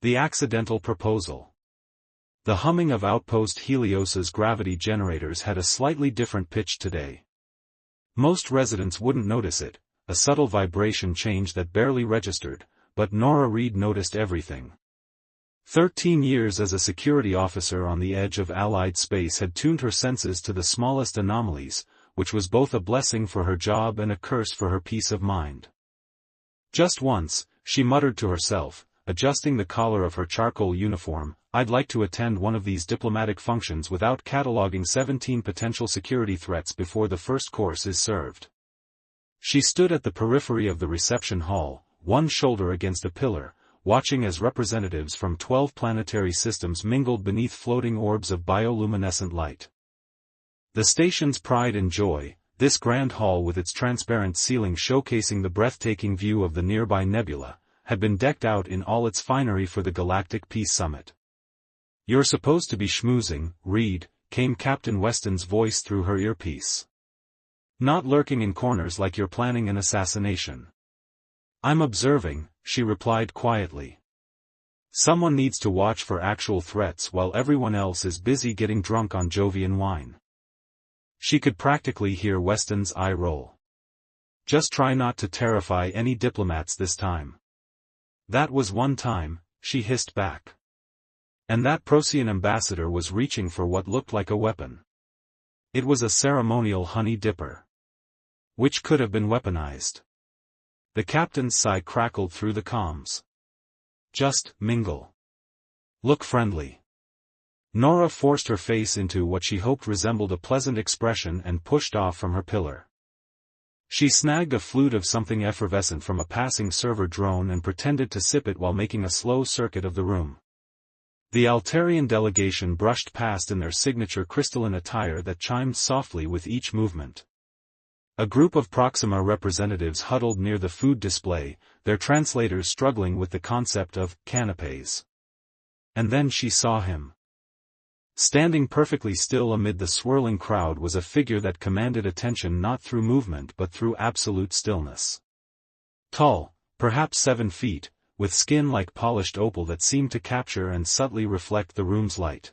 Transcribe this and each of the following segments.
The accidental proposal. The humming of Outpost Helios's gravity generators had a slightly different pitch today. Most residents wouldn't notice it, a subtle vibration change that barely registered, but Nora Reed noticed everything. 13 years as a security officer on the edge of Allied space had tuned her senses to the smallest anomalies, which was both a blessing for her job and a curse for her peace of mind. Just once, she muttered to herself, adjusting the collar of her charcoal uniform, "I'd like to attend one of these diplomatic functions without cataloging 17 potential security threats before the first course is served." She stood at the periphery of the reception hall, one shoulder against a pillar, watching as representatives from 12 planetary systems mingled beneath floating orbs of bioluminescent light. The station's pride and joy, this grand hall with its transparent ceiling showcasing the breathtaking view of the nearby nebula, had been decked out in all its finery for the Galactic Peace Summit. "You're supposed to be schmoozing, Reed," came Captain Weston's voice through her earpiece. "Not lurking in corners like you're planning an assassination." "I'm observing," she replied quietly. "Someone needs to watch for actual threats while everyone else is busy getting drunk on Jovian wine." She could practically hear Weston's eye roll. "Just try not to terrify any diplomats this time." "That was one time," she hissed back. And that Procyon ambassador was reaching for what looked like a weapon. It was a ceremonial honey dipper, which could have been weaponized. The captain's sigh crackled through the comms. "Just mingle. Look friendly." Nora forced her face into what she hoped resembled a pleasant expression and pushed off from her pillar. She snagged a flute of something effervescent from a passing server drone and pretended to sip it while making a slow circuit of the room. The Altarian delegation brushed past in their signature crystalline attire that chimed softly with each movement. A group of Proxima representatives huddled near the food display, their translators struggling with the concept of canapés. And then she saw him. Standing perfectly still amid the swirling crowd was a figure that commanded attention not through movement but through absolute stillness. Tall, perhaps 7 feet, with skin like polished opal that seemed to capture and subtly reflect the room's light.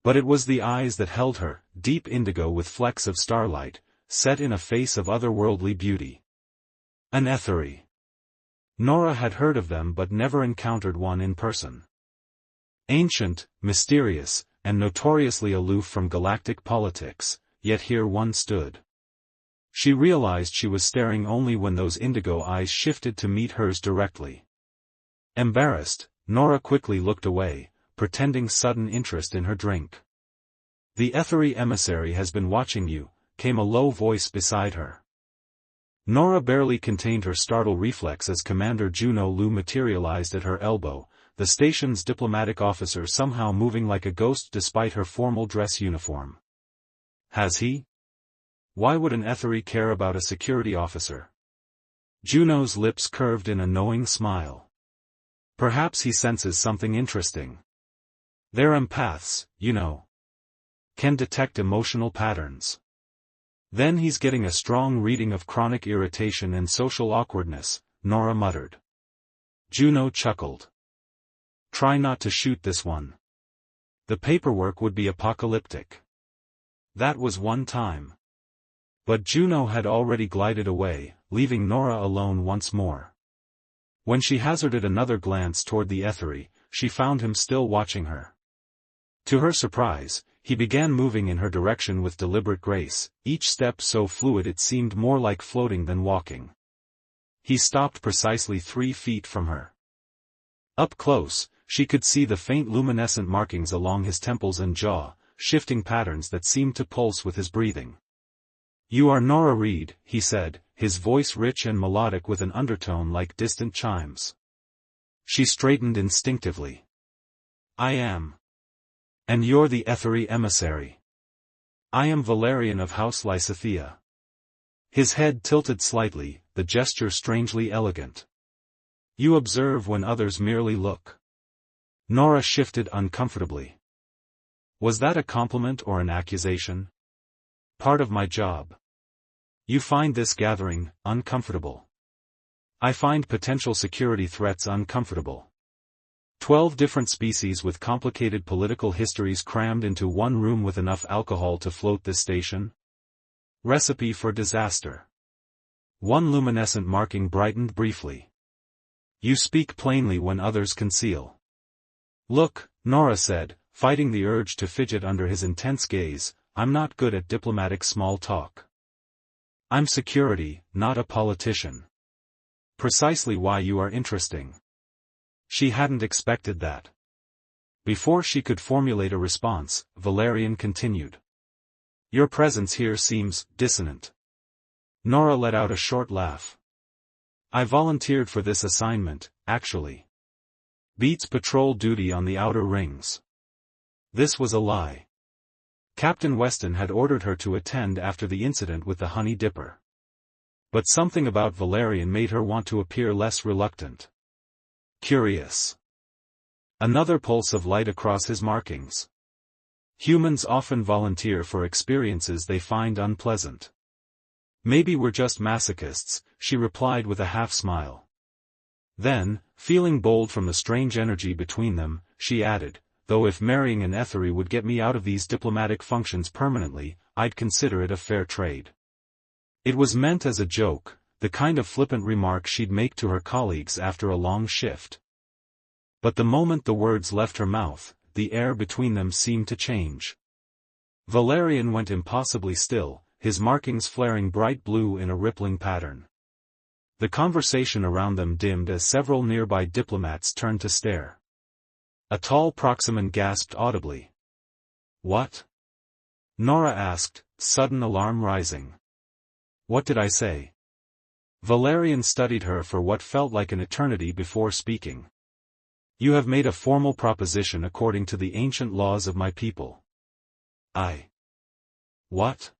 But it was the eyes that held her, deep indigo with flecks of starlight, set in a face of otherworldly beauty. An Etheri. Nora had heard of them but never encountered one in person. Ancient, mysterious, and notoriously aloof from galactic politics, yet here one stood. She realized she was staring only when those indigo eyes shifted to meet hers directly. Embarrassed, Nora quickly looked away, pretending sudden interest in her drink. "The Etheri emissary has been watching you," came a low voice beside her. Nora barely contained her startled reflex as Commander Juno Lu materialized at her elbow, the station's diplomatic officer somehow moving like a ghost despite her formal dress uniform. "Has he? Why would an Etheri care about a security officer?" Juno's lips curved in a knowing smile. "Perhaps he senses something interesting. They're empaths, you know. Can detect emotional patterns. Then he's getting a strong reading of chronic irritation and social awkwardness," Nora muttered. Juno chuckled. "Try not to shoot this one. The paperwork would be apocalyptic." That was one time. But Juno had already glided away, leaving Nora alone once more. When she hazarded another glance toward the Etheri, she found him still watching her. To her surprise, he began moving in her direction with deliberate grace, each step so fluid it seemed more like floating than walking. He stopped precisely 3 feet from her. Up close, she could see the faint luminescent markings along his temples and jaw, shifting patterns that seemed to pulse with his breathing. "You are Nora Reed," he said, his voice rich and melodic with an undertone like distant chimes. She straightened instinctively. "I am. And you're the Etheri emissary." "I am Valerian of House Lysithea." His head tilted slightly, the gesture strangely elegant. "You observe when others merely look." Nora shifted uncomfortably. Was that a compliment or an accusation? "Part of my job." "You find this gathering uncomfortable." "I find potential security threats uncomfortable." 12 different species with complicated political histories crammed into one room with enough alcohol to float this station? Recipe for disaster. One luminescent marking brightened briefly. You speak plainly when others conceal. Look, Nora said, fighting the urge to fidget under his intense gaze, I'm not good at diplomatic small talk. I'm security, not a politician. Precisely why you are interesting. She hadn't expected that. Before she could formulate a response, Valerian continued. Your presence here seems dissonant. Nora let out a short laugh. I volunteered for this assignment, actually. Beats patrol duty on the outer rings. This was a lie. Captain Weston had ordered her to attend after the incident with the Honey Dipper. But something about Valerian made her want to appear less reluctant. Curious. Another pulse of light across his markings. Humans often volunteer for experiences they find unpleasant. Maybe we're just masochists, she replied with a half-smile. Then, feeling bold from the strange energy between them, she added, though if marrying an Ethery would get me out of these diplomatic functions permanently, I'd consider it a fair trade. It was meant as a joke, the kind of flippant remark she'd make to her colleagues after a long shift. But the moment the words left her mouth, the air between them seemed to change. Valerian went impossibly still, his markings flaring bright blue in a rippling pattern. The conversation around them dimmed as several nearby diplomats turned to stare. A tall Proximan gasped audibly. What? Nora asked, sudden alarm rising. What did I say? Valerian studied her for what felt like an eternity before speaking. You have made a formal proposition according to the ancient laws of my people. What?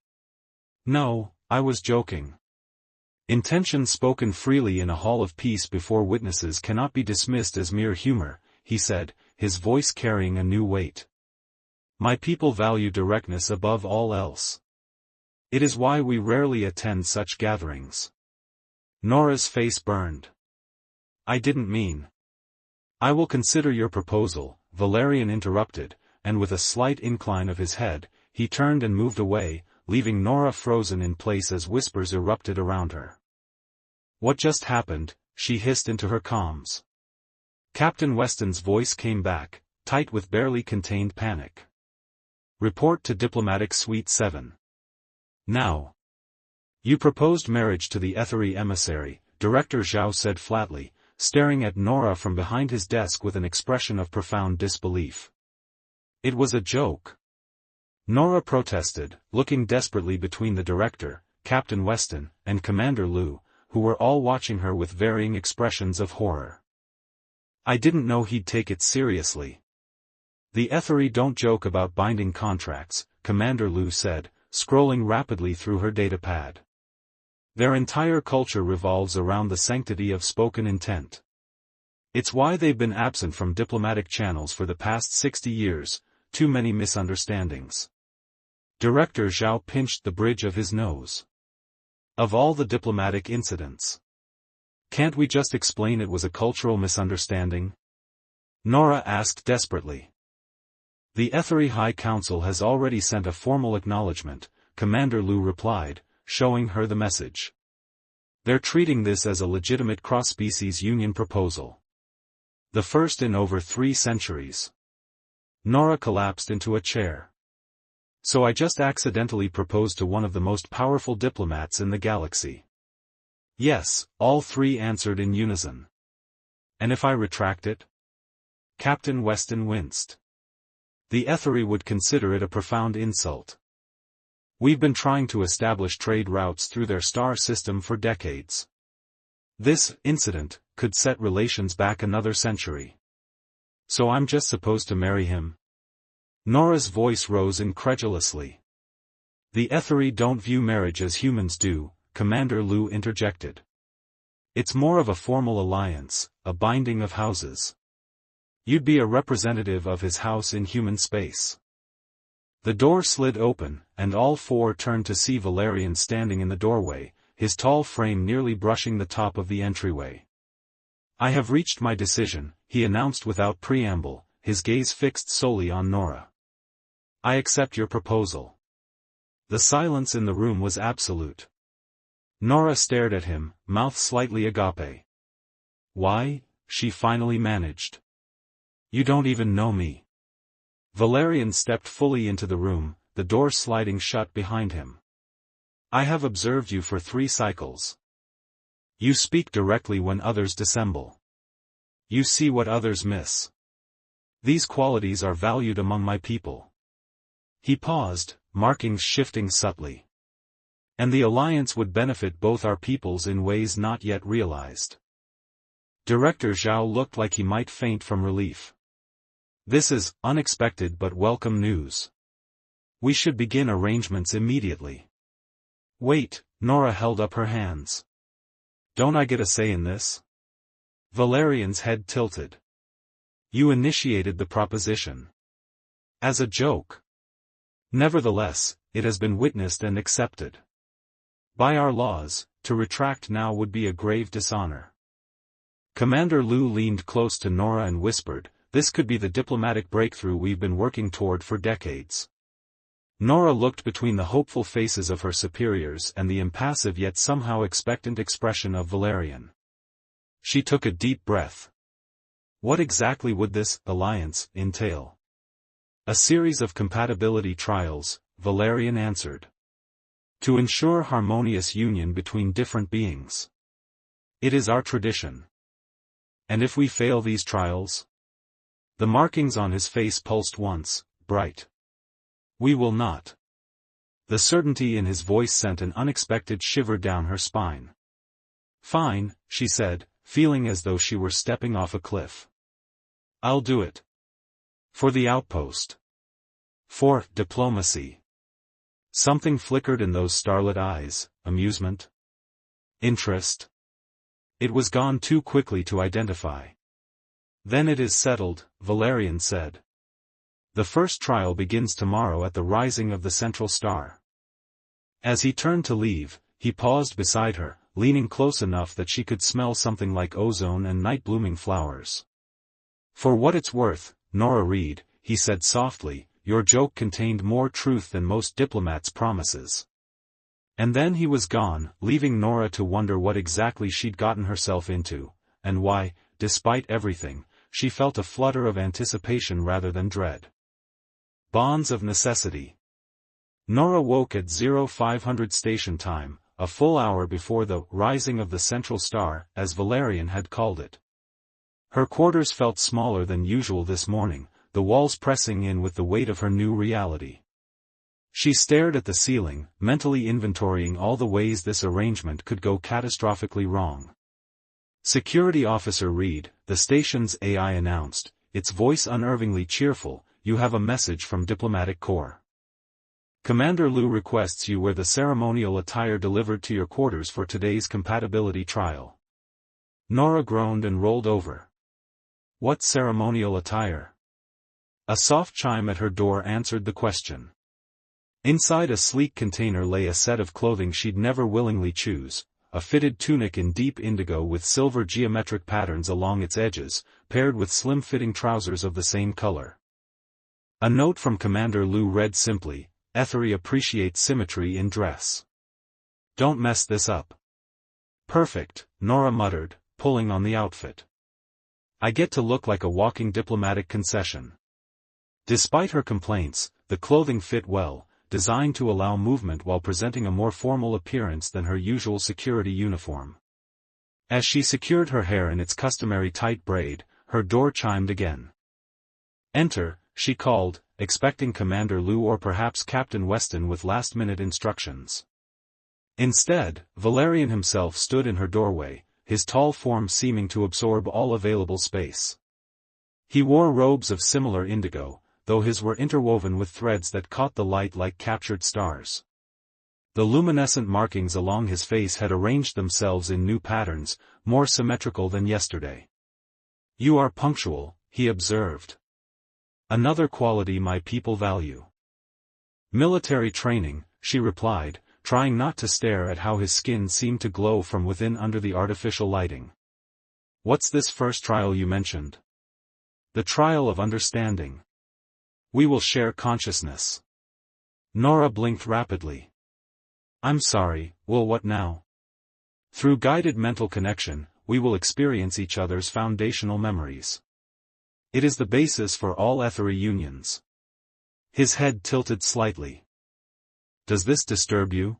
No, I was joking. Intentions spoken freely in a hall of peace before witnesses cannot be dismissed as mere humor, he said, his voice carrying a new weight. My people value directness above all else. It is why we rarely attend such gatherings. Nora's face burned. I didn't mean. I will consider your proposal, Valerian interrupted, and with a slight incline of his head, he turned and moved away, leaving Nora frozen in place as whispers erupted around her. What just happened? She hissed into her comms. Captain Weston's voice came back, tight with barely contained panic. Report to Diplomatic Suite 7. Now. You proposed marriage to the Ethery emissary, Director Zhao said flatly, staring at Nora from behind his desk with an expression of profound disbelief. It was a joke. Nora protested, looking desperately between the director, Captain Weston, and Commander Lu, who were all watching her with varying expressions of horror. I didn't know he'd take it seriously. The Ethery don't joke about binding contracts, Commander Lu said, scrolling rapidly through her datapad. Their entire culture revolves around the sanctity of spoken intent. It's why they've been absent from diplomatic channels for the past 60 years, too many misunderstandings. Director Zhao pinched the bridge of his nose. Of all the diplomatic incidents. Can't we just explain it was a cultural misunderstanding? Nora asked desperately. The Ethery High Council has already sent a formal acknowledgement, Commander Lu replied, showing her the message. They're treating this as a legitimate cross-species union proposal. The first in over 3 centuries. Nora collapsed into a chair. So I just accidentally proposed to one of the most powerful diplomats in the galaxy. Yes, all 3 answered in unison. And if I retract it? Captain Weston winced. The Ethery would consider it a profound insult. We've been trying to establish trade routes through their star system for decades. This incident could set relations back another century. So I'm just supposed to marry him? Nora's voice rose incredulously. The Ethery don't view marriage as humans do, Commander Lu interjected. It's more of a formal alliance, a binding of houses. You'd be a representative of his house in human space. The door slid open, and all 4 turned to see Valerian standing in the doorway, his tall frame nearly brushing the top of the entryway. I have reached my decision, he announced without preamble, his gaze fixed solely on Nora. I accept your proposal. The silence in the room was absolute. Nora stared at him, mouth slightly agape. Why? She finally managed. You don't even know me. Valerian stepped fully into the room, the door sliding shut behind him. I have observed you for 3 cycles. You speak directly when others dissemble. You see what others miss. These qualities are valued among my people. He paused, markings shifting subtly. And the alliance would benefit both our peoples in ways not yet realized. Director Zhao looked like he might faint from relief. This is unexpected but welcome news. We should begin arrangements immediately. Wait, Nora held up her hands. Don't I get a say in this? Valerian's head tilted. You initiated the proposition. As a joke. Nevertheless, it has been witnessed and accepted. By our laws, to retract now would be a grave dishonor. Commander Lu leaned close to Nora and whispered, this could be the diplomatic breakthrough we've been working toward for decades. Nora looked between the hopeful faces of her superiors and the impassive yet somehow expectant expression of Valerian. She took a deep breath. What exactly would this alliance entail? A series of compatibility trials, Valerian answered. To ensure harmonious union between different beings. It is our tradition. And if we fail these trials? The markings on his face pulsed once, bright. We will not. The certainty in his voice sent an unexpected shiver down her spine. Fine, she said, feeling as though she were stepping off a cliff. I'll do it. For the outpost. For diplomacy. Something flickered in those starlit eyes, amusement? Interest? It was gone too quickly to identify. Then it is settled, Valerian said. The first trial begins tomorrow at the rising of the central star. As he turned to leave, he paused beside her, leaning close enough that she could smell something like ozone and night-blooming flowers. For what it's worth, Nora Reed, he said softly, your joke contained more truth than most diplomats' promises. And then he was gone, leaving Nora to wonder what exactly she'd gotten herself into, and why, despite everything, she felt a flutter of anticipation rather than dread. Bonds of necessity. Nora woke at 0500 station time, a full hour before the rising of the central star, as Valerian had called it. Her quarters felt smaller than usual this morning, the walls pressing in with the weight of her new reality. She stared at the ceiling, mentally inventorying all the ways this arrangement could go catastrophically wrong. Security Officer Reed, the station's AI announced, its voice unnervingly cheerful, you have a message from Diplomatic Corps. Commander Lu requests you wear the ceremonial attire delivered to your quarters for today's compatibility trial. Nora groaned and rolled over. What ceremonial attire? A soft chime at her door answered the question. Inside a sleek container lay a set of clothing she'd never willingly choose, a fitted tunic in deep indigo with silver geometric patterns along its edges, paired with slim-fitting trousers of the same color. A note from Commander Lu read simply, Ethery appreciates symmetry in dress. Don't mess this up. Perfect, Nora muttered, pulling on the outfit. I get to look like a walking diplomatic concession. Despite her complaints, the clothing fit well, designed to allow movement while presenting a more formal appearance than her usual security uniform. As she secured her hair in its customary tight braid, her door chimed again. Enter, she called, expecting Commander Lu or perhaps Captain Weston with last-minute instructions. Instead, Valerian himself stood in her doorway, his tall form seeming to absorb all available space. He wore robes of similar indigo, though his were interwoven with threads that caught the light like captured stars. The luminescent markings along his face had arranged themselves in new patterns, more symmetrical than yesterday. You are punctual, he observed. Another quality my people value. Military training, she replied, trying not to stare at how his skin seemed to glow from within under the artificial lighting. What's this first trial you mentioned? The trial of understanding. We will share consciousness. Nora blinked rapidly. I'm sorry, well, what now? Through guided mental connection, we will experience each other's foundational memories. It is the basis for all ethery unions. His head tilted slightly. Does this disturb you?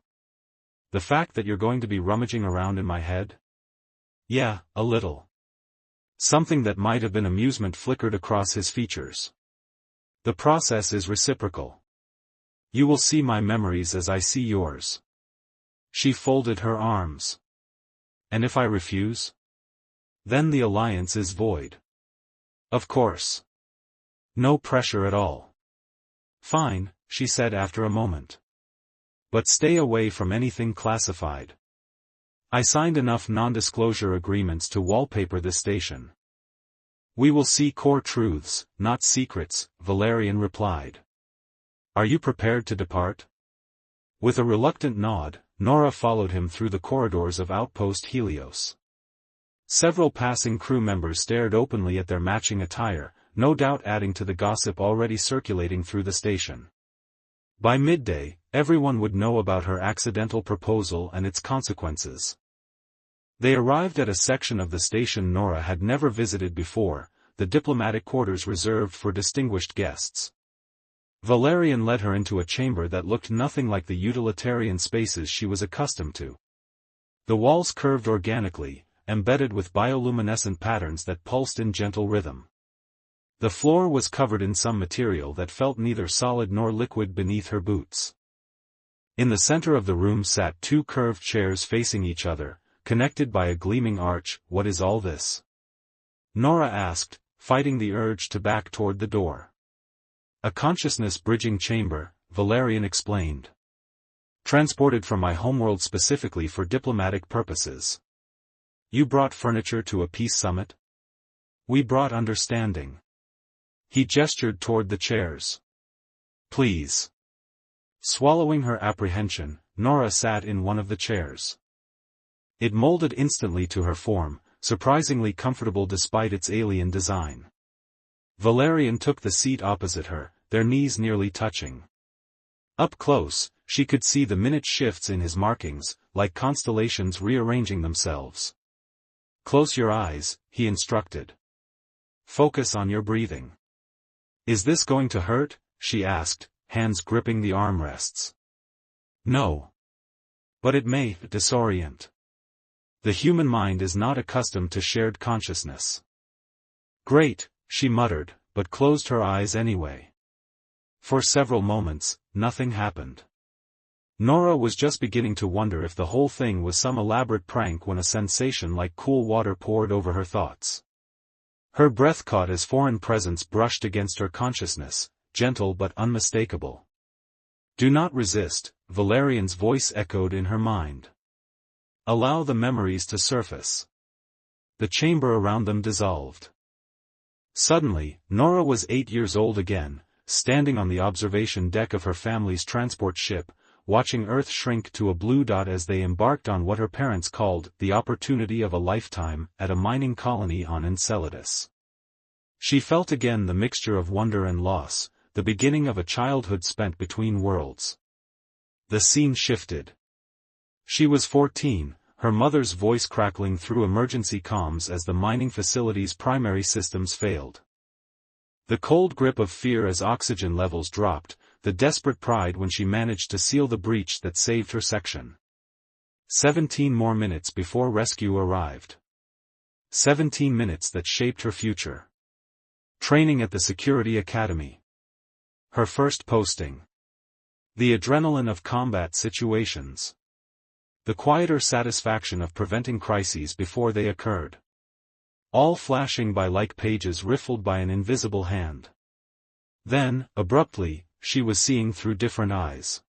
The fact that you're going to be rummaging around in my head? Yeah, a little. Something that might have been amusement flickered across his features. The process is reciprocal. You will see my memories as I see yours. She folded her arms. And if I refuse? Then the alliance is void. Of course. No pressure at all. Fine, she said after a moment. But stay away from anything classified. I signed enough non-disclosure agreements to wallpaper this station. We will see core truths, not secrets, Valerian replied. Are you prepared to depart? With a reluctant nod, Nora followed him through the corridors of Outpost Helios. Several passing crew members stared openly at their matching attire, no doubt adding to the gossip already circulating through the station. By midday, everyone would know about her accidental proposal and its consequences. They arrived at a section of the station Nora had never visited before, the diplomatic quarters reserved for distinguished guests. Valerian led her into a chamber that looked nothing like the utilitarian spaces she was accustomed to. The walls curved organically, embedded with bioluminescent patterns that pulsed in gentle rhythm. The floor was covered in some material that felt neither solid nor liquid beneath her boots. In the center of the room sat two curved chairs facing each other, connected by a gleaming arch. What is all this? Nora asked, fighting the urge to back toward the door. A consciousness-bridging chamber, Valerian explained. Transported from my homeworld specifically for diplomatic purposes. You brought furniture to a peace summit? We brought understanding. He gestured toward the chairs. Please. Swallowing her apprehension, Nora sat in one of the chairs. It molded instantly to her form, surprisingly comfortable despite its alien design. Valerian took the seat opposite her, their knees nearly touching. Up close, she could see the minute shifts in his markings, like constellations rearranging themselves. Close your eyes, he instructed. Focus on your breathing. Is this going to hurt? She asked, hands gripping the armrests. No. But it may disorient. The human mind is not accustomed to shared consciousness. Great, she muttered, but closed her eyes anyway. For several moments, nothing happened. Nora was just beginning to wonder if the whole thing was some elaborate prank when a sensation like cool water poured over her thoughts. Her breath caught as foreign presence brushed against her consciousness, gentle but unmistakable. Do not resist, Valerian's voice echoed in her mind. Allow the memories to surface. The chamber around them dissolved. Suddenly, Nora was 8 years old again, standing on the observation deck of her family's transport ship, watching Earth shrink to a blue dot as they embarked on what her parents called the opportunity of a lifetime at a mining colony on Enceladus. She felt again the mixture of wonder and loss, the beginning of a childhood spent between worlds. The scene shifted. She was 14, her mother's voice crackling through emergency comms as the mining facility's primary systems failed. The cold grip of fear as oxygen levels dropped, the desperate pride when she managed to seal the breach that saved her section. 17 more minutes before rescue arrived. 17 minutes that shaped her future. Training at the Security Academy. Her first posting. The adrenaline of combat situations. The quieter satisfaction of preventing crises before they occurred. All flashing by like pages riffled by an invisible hand. Then, abruptly, she was seeing through different eyes.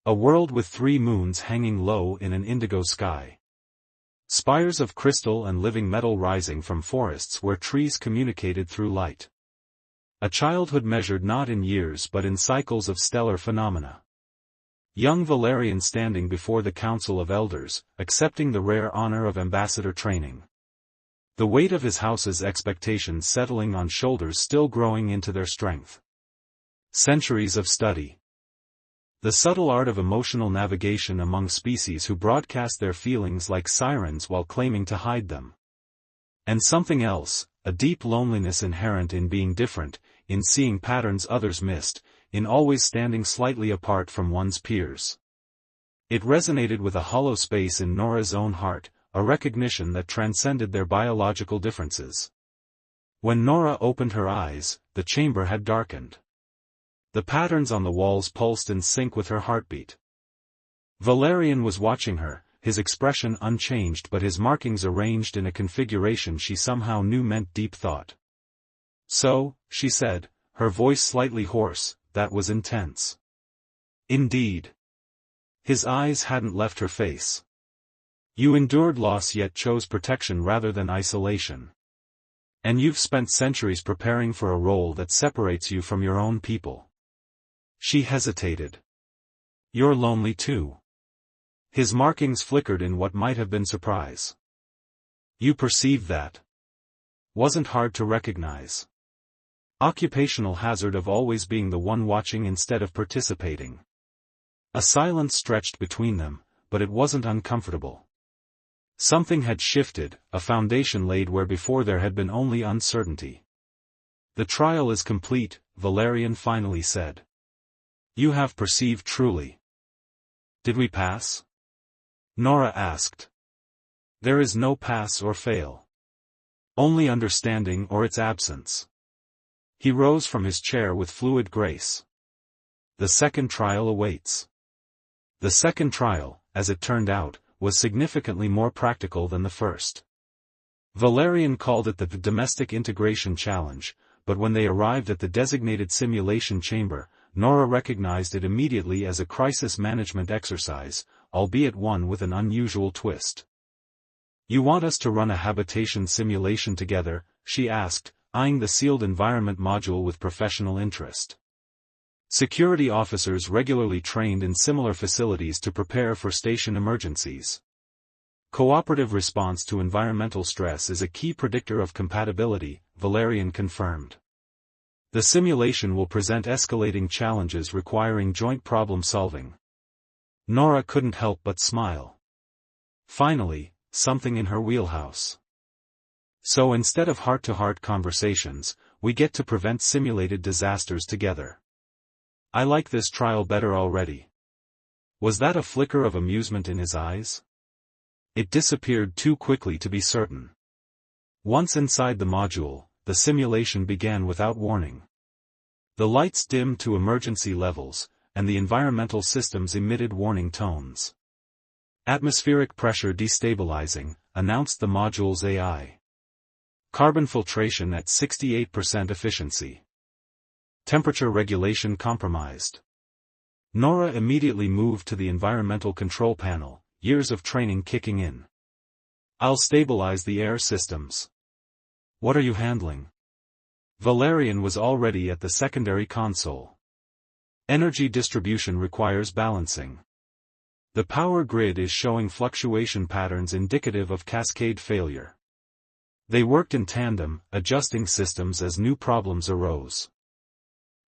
A world with 3 moons hanging low in an indigo sky. Spires of crystal and living metal rising from forests where trees communicated through light. A childhood measured not in years but in cycles of stellar phenomena. Young Valerian standing before the Council of Elders, accepting the rare honor of ambassador training. The weight of his house's expectations settling on shoulders still growing into their strength. Centuries of study. The subtle art of emotional navigation among species who broadcast their feelings like sirens while claiming to hide them. And something else, a deep loneliness inherent in being different, in seeing patterns others missed, in always standing slightly apart from one's peers. It resonated with a hollow space in Nora's own heart, a recognition that transcended their biological differences. When Nora opened her eyes, the chamber had darkened. The patterns on the walls pulsed in sync with her heartbeat. Valerian was watching her, his expression unchanged but his markings arranged in a configuration she somehow knew meant deep thought. "So," she said, her voice slightly hoarse, "that was intense." "Indeed." His eyes hadn't left her face. "You endured loss yet chose protection rather than isolation. And you've spent centuries preparing for a role that separates you from your own people." She hesitated. "You're lonely too." His markings flickered in what might have been surprise. "You perceive that?" Wasn't hard to recognize. Occupational hazard of always being the one watching instead of participating. A silence stretched between them, but it wasn't uncomfortable. Something had shifted, a foundation laid where before there had been only uncertainty. "The trial is complete," Valerian finally said. "You have perceived truly." "Did we pass?" Nora asked. "There is no pass or fail. Only understanding or its absence." He rose from his chair with fluid grace. "The second trial awaits." The second trial, as it turned out, was significantly more practical than the first. Valerian called it the Domestic Integration Challenge, but when they arrived at the designated simulation chamber, Nora recognized it immediately as a crisis management exercise, albeit one with an unusual twist. "You want us to run a habitation simulation together?" she asked, eyeing the sealed environment module with professional interest. Security officers regularly trained in similar facilities to prepare for station emergencies. Cooperative response to environmental stress is a key predictor of compatibility, Valerian confirmed. The simulation will present escalating challenges requiring joint problem-solving. Nora couldn't help but smile. Finally, something in her wheelhouse. "So instead of heart-to-heart conversations, we get to prevent simulated disasters together. I like this trial better already." Was that a flicker of amusement in his eyes? It disappeared too quickly to be certain. Once inside the module, the simulation began without warning. The lights dimmed to emergency levels, and the environmental systems emitted warning tones. "Atmospheric pressure destabilizing," announced the module's AI. "Carbon filtration at 68% efficiency. Temperature regulation compromised." Nora immediately moved to the environmental control panel, years of training kicking in. "I'll stabilize the air systems." "What are you handling?" Valerian was already at the secondary console. "Energy distribution requires balancing. The power grid is showing fluctuation patterns indicative of cascade failure." They worked in tandem, adjusting systems as new problems arose.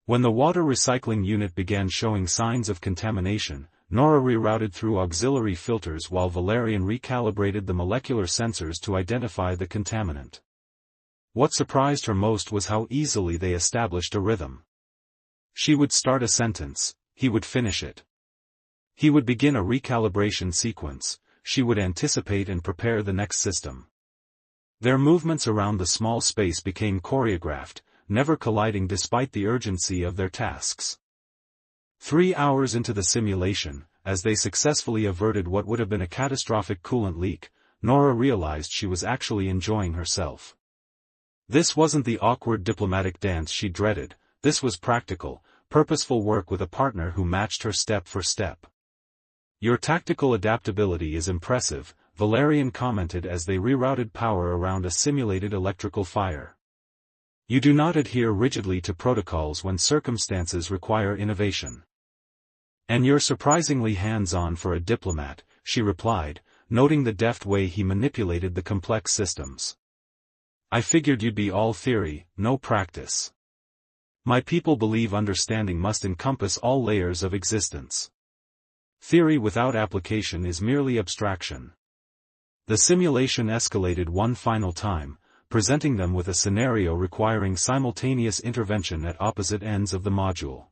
When the water recycling unit began showing signs of contamination, Nora rerouted through auxiliary filters while Valerian recalibrated the molecular sensors to identify the contaminant. What surprised her most was how easily they established a rhythm. She would start a sentence, he would finish it. He would begin a recalibration sequence, she would anticipate and prepare the next system. Their movements around the small space became choreographed, never colliding despite the urgency of their tasks. 3 hours into the simulation, as they successfully averted what would have been a catastrophic coolant leak, Nora realized she was actually enjoying herself. This wasn't the awkward diplomatic dance she dreaded, this was practical, purposeful work with a partner who matched her step for step. "Your tactical adaptability is impressive," Valerian commented as they rerouted power around a simulated electrical fire. "You do not adhere rigidly to protocols when circumstances require innovation. And you're surprisingly hands-on for a diplomat," she replied, noting the deft way he manipulated the complex systems. I figured you'd be all theory, no practice. My people believe understanding must encompass all layers of existence. Theory without application is merely abstraction. The simulation escalated one final time, presenting them with a scenario requiring simultaneous intervention at opposite ends of the module.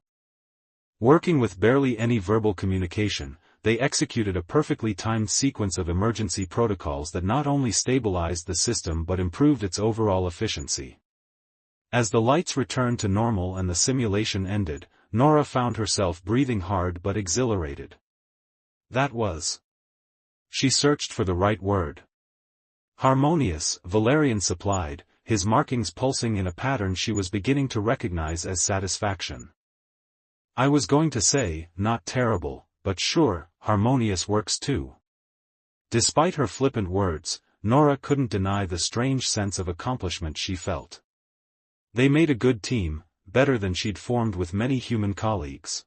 Working with barely any verbal communication, they executed a perfectly timed sequence of emergency protocols that not only stabilized the system but improved its overall efficiency. As the lights returned to normal and the simulation ended, Nora found herself breathing hard but exhilarated. That was. She searched for the right word. Harmonious, Valerian supplied, his markings pulsing in a pattern she was beginning to recognize as satisfaction. I was going to say, not terrible, but sure, harmonious works too. Despite her flippant words, Nora couldn't deny the strange sense of accomplishment she felt. They made a good team, better than she'd formed with many human colleagues.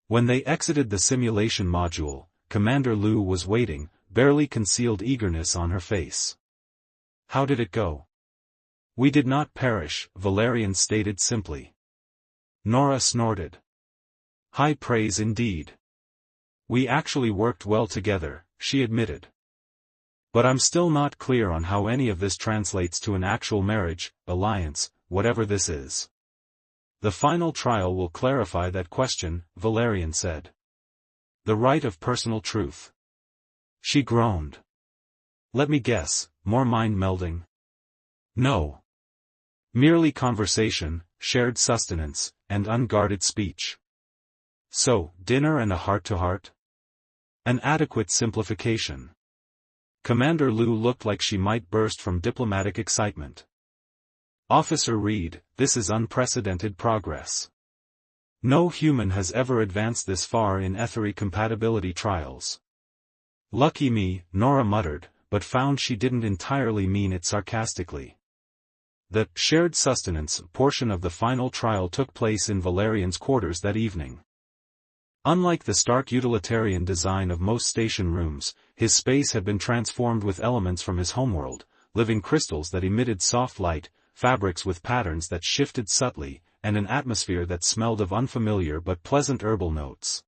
When they exited the simulation module, Commander Lu was waiting, barely concealed eagerness on her face. How did it go? We did not perish, Valerian stated simply. Nora snorted. High praise indeed. We actually worked well together, she admitted. But I'm still not clear on how any of this translates to an actual marriage, alliance, whatever this is. The final trial will clarify that question, Valerian said. The right of personal truth. She groaned. Let me guess, more mind-melding? No. Merely conversation, shared sustenance, and unguarded speech. So, dinner and a heart-to-heart? An adequate simplification. Commander Lu looked like she might burst from diplomatic excitement. Officer Reed, this is unprecedented progress. No human has ever advanced this far in ethery compatibility trials. Lucky me, Nora muttered, but found she didn't entirely mean it sarcastically. The shared sustenance portion of the final trial took place in Valerian's quarters that evening. Unlike the stark utilitarian design of most station rooms, his space had been transformed with elements from his homeworld, living crystals that emitted soft light, fabrics with patterns that shifted subtly, and an atmosphere that smelled of unfamiliar but pleasant herbal notes.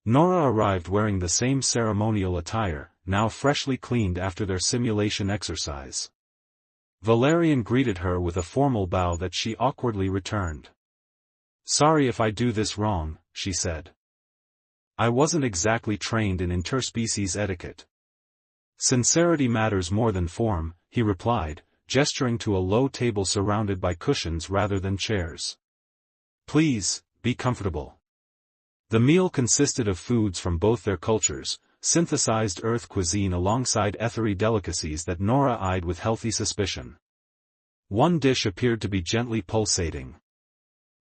Nora arrived wearing the same ceremonial attire, now freshly cleaned after their simulation exercise. Valerian greeted her with a formal bow that she awkwardly returned. Sorry if I do this wrong, she said. I wasn't exactly trained in interspecies etiquette. Sincerity matters more than form, he replied, gesturing to a low table surrounded by cushions rather than chairs. Please, be comfortable. The meal consisted of foods from both their cultures, synthesized earth cuisine alongside ethery delicacies that Nora eyed with healthy suspicion. One dish appeared to be gently pulsating.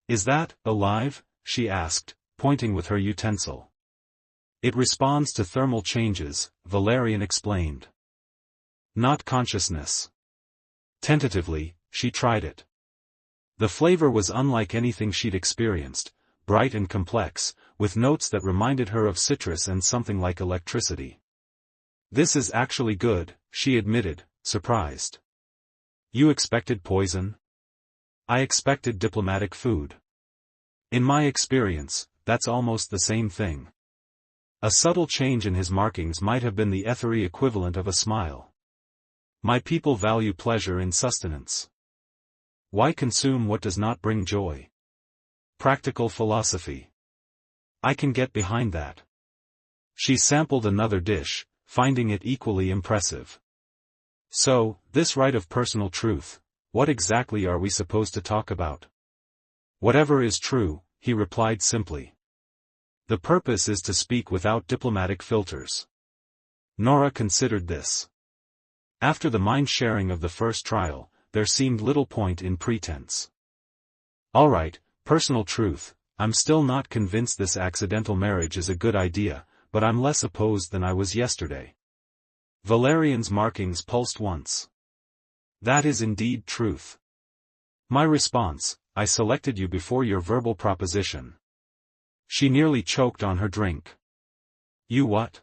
Is that, alive? She asked, pointing with her utensil. It responds to thermal changes, Valerian explained. Not consciousness. Tentatively, she tried it. The flavor was unlike anything she'd experienced, bright and complex, with notes that reminded her of citrus and something like electricity. This is actually good, she admitted, surprised. You expected poison? I expected diplomatic food. In my experience, that's almost the same thing. A subtle change in his markings might have been the ethery equivalent of a smile. My people value pleasure in sustenance. Why consume what does not bring joy? Practical philosophy. I can get behind that. She sampled another dish, finding it equally impressive. So, this right of personal truth, what exactly are we supposed to talk about? Whatever is true, he replied simply. The purpose is to speak without diplomatic filters. Nora considered this. After the mind-sharing of the first trial, there seemed little point in pretense. All right, personal truth, I'm still not convinced this accidental marriage is a good idea, but I'm less opposed than I was yesterday. Valerian's markings pulsed once. That is indeed truth. My response, I selected you before your verbal proposition. She nearly choked on her drink. You what?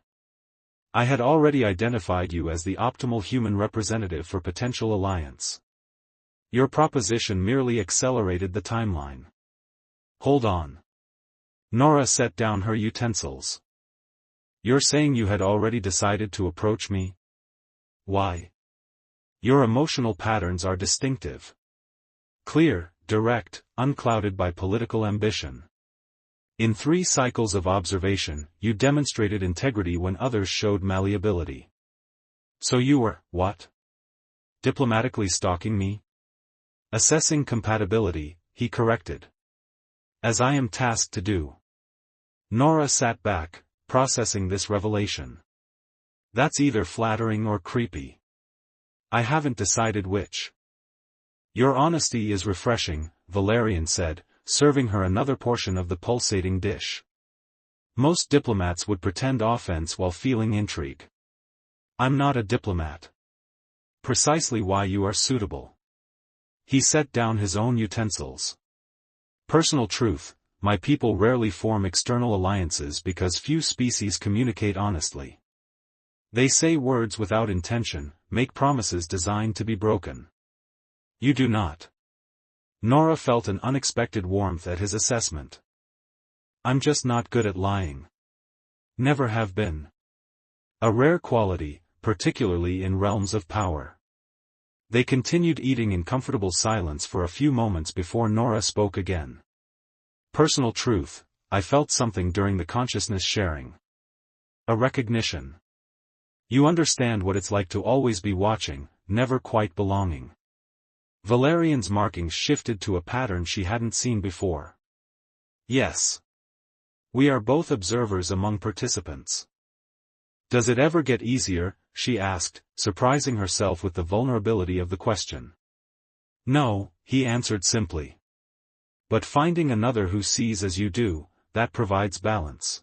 I had already identified you as the optimal human representative for potential alliance. Your proposition merely accelerated the timeline. Hold on. Nora set down her utensils. You're saying you had already decided to approach me? Why? Your emotional patterns are distinctive. Clear, direct, unclouded by political ambition. In 3 cycles of observation, you demonstrated integrity when others showed malleability. So you were, what? Diplomatically stalking me? Assessing compatibility, he corrected. As I am tasked to do. Nora sat back, processing this revelation. That's either flattering or creepy. I haven't decided which. Your honesty is refreshing, Valerian said, serving her another portion of the pulsating dish. Most diplomats would pretend offense while feeling intrigue. I'm not a diplomat. Precisely why you are suitable. He set down his own utensils. Personal truth, my people rarely form external alliances because few species communicate honestly. They say words without intention, make promises designed to be broken. You do not. Nora felt an unexpected warmth at his assessment. I'm just not good at lying. Never have been. A rare quality, particularly in realms of power. They continued eating in comfortable silence for a few moments before Nora spoke again. Personal truth, I felt something during the consciousness sharing. A recognition. You understand what it's like to always be watching, never quite belonging. Valerian's markings shifted to a pattern she hadn't seen before. Yes. We are both observers among participants. Does it ever get easier? She asked, surprising herself with the vulnerability of the question. No, he answered simply. But finding another who sees as you do, that provides balance.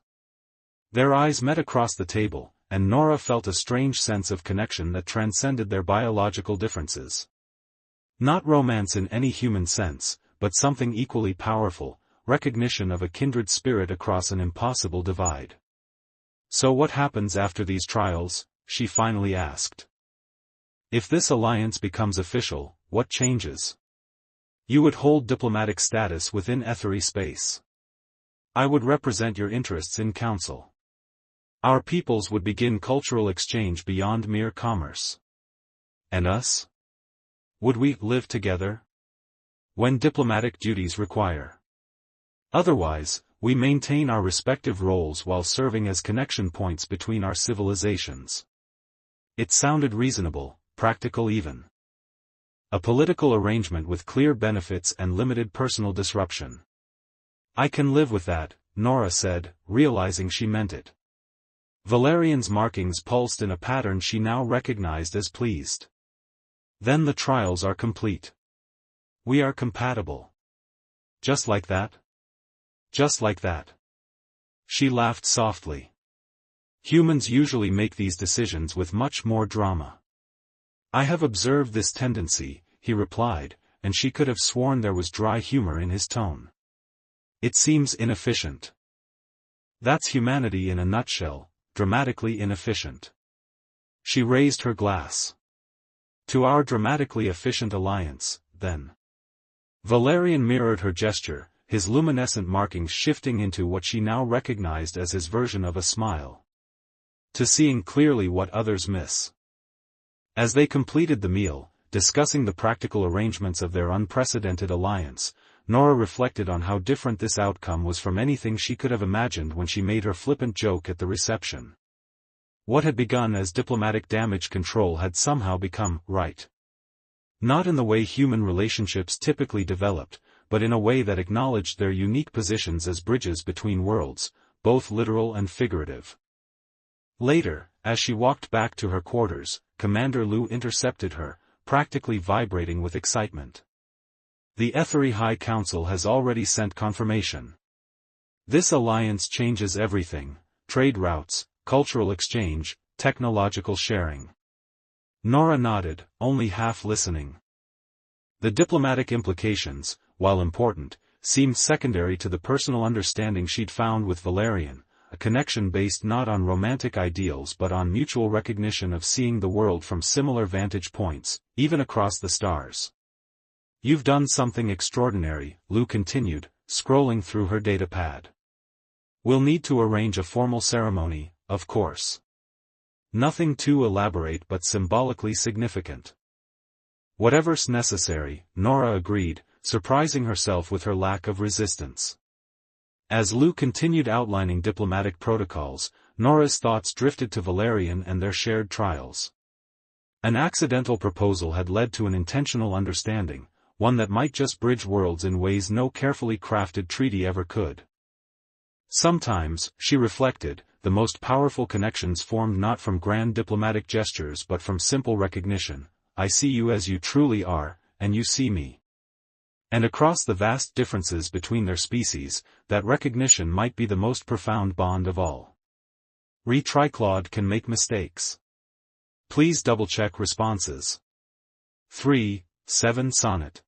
Their eyes met across the table, and Nora felt a strange sense of connection that transcended their biological differences. Not romance in any human sense, but something equally powerful, recognition of a kindred spirit across an impossible divide. So what happens after these trials? She finally asked. If this alliance becomes official, what changes? You would hold diplomatic status within ethery space. I would represent your interests in council. Our peoples would begin cultural exchange beyond mere commerce. And us? Would we live together? When diplomatic duties require. Otherwise, we maintain our respective roles while serving as connection points between our civilizations. It sounded reasonable, practical even. A political arrangement with clear benefits and limited personal disruption. I can live with that, Nora said, realizing she meant it. Valerian's markings pulsed in a pattern she now recognized as pleased. Then the trials are complete. We are compatible. Just like that? Just like that. She laughed softly. Humans usually make these decisions with much more drama. I have observed this tendency, he replied, and she could have sworn there was dry humor in his tone. It seems inefficient. That's humanity in a nutshell, dramatically inefficient. She raised her glass. To our dramatically efficient alliance, then. Valerian mirrored her gesture, his luminescent markings shifting into what she now recognized as his version of a smile. To seeing clearly what others miss. As they completed the meal, discussing the practical arrangements of their unprecedented alliance, Nora reflected on how different this outcome was from anything she could have imagined when she made her flippant joke at the reception. What had begun as diplomatic damage control had somehow become right. Not in the way human relationships typically developed, but in a way that acknowledged their unique positions as bridges between worlds, both literal and figurative. Later, as she walked back to her quarters, Commander Lu intercepted her, practically vibrating with excitement. The Ethery High Council has already sent confirmation. This alliance changes everything: trade routes, cultural exchange, technological sharing. Nora nodded, only half listening. The diplomatic implications, while important, seemed secondary to the personal understanding she'd found with Valerian, a connection based not on romantic ideals but on mutual recognition of seeing the world from similar vantage points, even across the stars. You've done something extraordinary, Lou continued, scrolling through her datapad. We'll need to arrange a formal ceremony, of course. Nothing too elaborate but symbolically significant. Whatever's necessary, Nora agreed, surprising herself with her lack of resistance. As Lou continued outlining diplomatic protocols, Nora's thoughts drifted to Valerian and their shared trials. An accidental proposal had led to an intentional understanding, one that might just bridge worlds in ways no carefully crafted treaty ever could. Sometimes, she reflected, the most powerful connections formed not from grand diplomatic gestures but from simple recognition. I see you as you truly are, and you see me. And across the vast differences between their species, that recognition might be the most profound bond of all. Re-Triclaude can make mistakes. Please double-check responses. 3. 7 Sonnet.